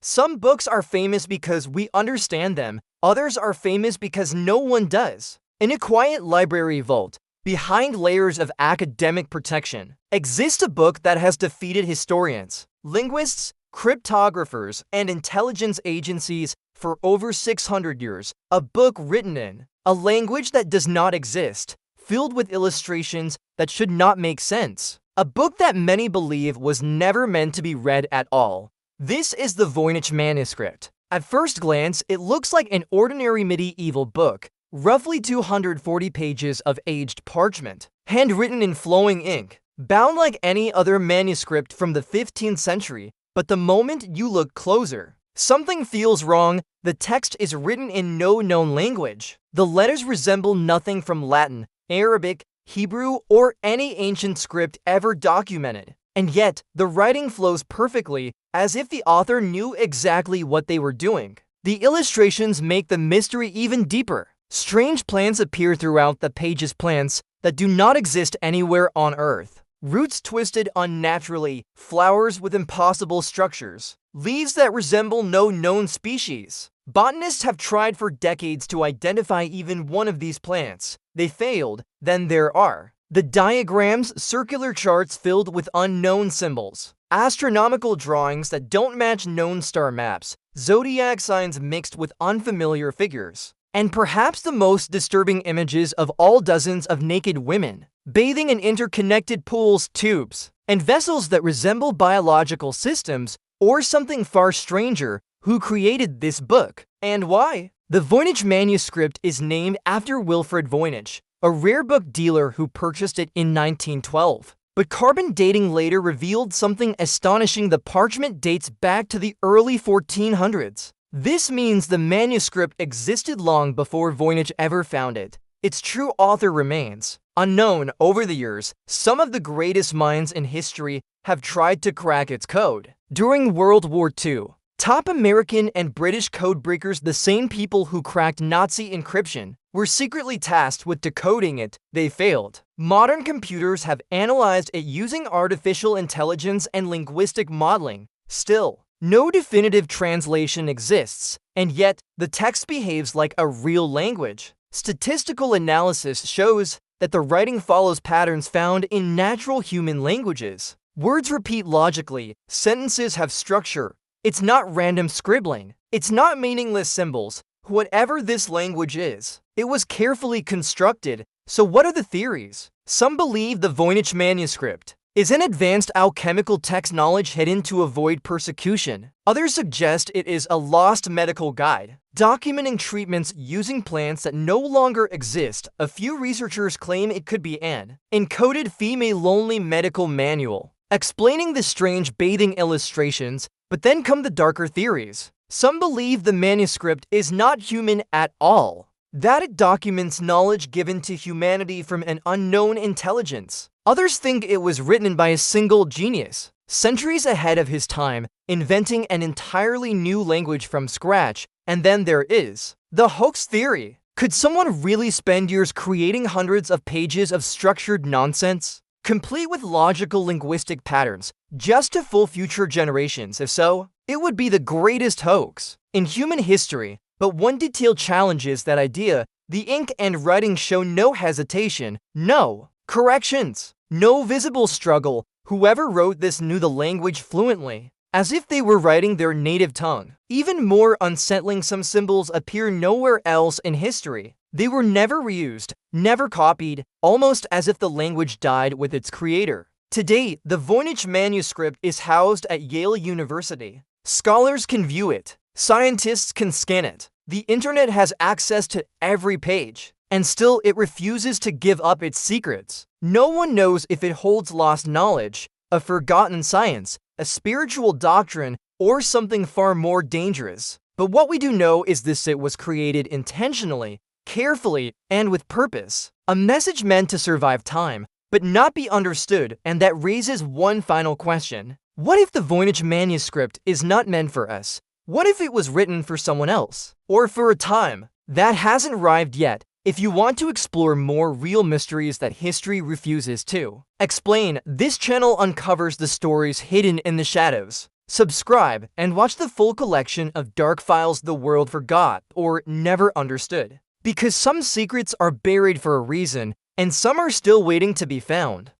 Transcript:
Some books are famous because we understand them, others are famous because no one does. In a quiet library vault, behind layers of academic protection, exists a book that has defeated historians, linguists, cryptographers, and intelligence agencies for over 600 years. A book written in a language that does not exist, filled with illustrations that should not make sense. A book that many believe was never meant to be read at all. This is the Voynich Manuscript. At first glance, it looks like an ordinary medieval book, roughly 240 pages of aged parchment, handwritten in flowing ink, bound like any other manuscript from the 15th century. But the moment you look closer, something feels wrong. The text is written in no known language. The letters resemble nothing from Latin, Arabic, Hebrew, or any ancient script ever documented. And yet, the writing flows perfectly, as if the author knew exactly what they were doing. The illustrations make the mystery even deeper. Strange plants appear throughout the pages, plants that do not exist anywhere on Earth. Roots twisted unnaturally, flowers with impossible structures, leaves that resemble no known species. Botanists have tried for decades to identify even one of these plants. They failed. Then there are the diagrams, circular charts filled with unknown symbols, astronomical drawings that don't match known star maps, zodiac signs mixed with unfamiliar figures, and perhaps the most disturbing images of all, dozens of naked women bathing in interconnected pools, tubes, and vessels that resemble biological systems or something far stranger. Who created this book, and why? The Voynich Manuscript is named after Wilfred Voynich, a rare book dealer who purchased it in 1912. But carbon dating later revealed something astonishing. The parchment dates back to the early 1400s. This means the manuscript existed long before Voynich ever found it. Its true author remains unknown. Over the years, some of the greatest minds in history have tried to crack its code. During World War II, top American and British codebreakers, the same people who cracked Nazi encryption, were secretly tasked with decoding it. They failed. Modern computers have analyzed it using artificial intelligence and linguistic modeling. Still, no definitive translation exists, and yet the text behaves like a real language. Statistical analysis shows that the writing follows patterns found in natural human languages. Words repeat logically, sentences have structure. It's not random scribbling. It's not meaningless symbols. Whatever this language is, it was carefully constructed. So what are the theories? Some believe the Voynich Manuscript is an advanced alchemical text knowledge hidden to avoid persecution. Others suggest it is a lost medical guide, documenting treatments using plants that no longer exist. A few researchers claim it could be an encoded female-only medical manual, explaining the strange bathing illustrations. But then come the darker theories. Some believe the manuscript is not human at all, that it documents knowledge given to humanity from an unknown intelligence. Others think it was written by a single genius, centuries ahead of his time, inventing an entirely new language from scratch. And then there is the hoax theory. Could someone really spend years creating hundreds of pages of structured nonsense, complete with logical linguistic patterns, just to fool future generations? If so, it would be the greatest hoax in human history. But one detail challenges that idea. The ink and writing show no hesitation, no corrections, no visible struggle. Whoever wrote this knew the language fluently, as if they were writing their native tongue. Even more unsettling, some symbols appear nowhere else in history. They were never reused, never copied, almost as if the language died with its creator. Today, the Voynich Manuscript is housed at Yale University. Scholars can view it. Scientists can scan it. The internet has access to every page. And still, it refuses to give up its secrets. No one knows if it holds lost knowledge, a forgotten science, a spiritual doctrine, or something far more dangerous. But what we do know is this: it was created intentionally, carefully, and with purpose. A message meant to survive time, but not be understood. And that raises one final question. What if the Voynich Manuscript is not meant for us? What if it was written for someone else? Or for a time that hasn't arrived yet? If you want to explore more real mysteries that history refuses to explain, this channel uncovers the stories hidden in the shadows. Subscribe and watch the full collection of dark files the world forgot or never understood. Because some secrets are buried for a reason, and some are still waiting to be found.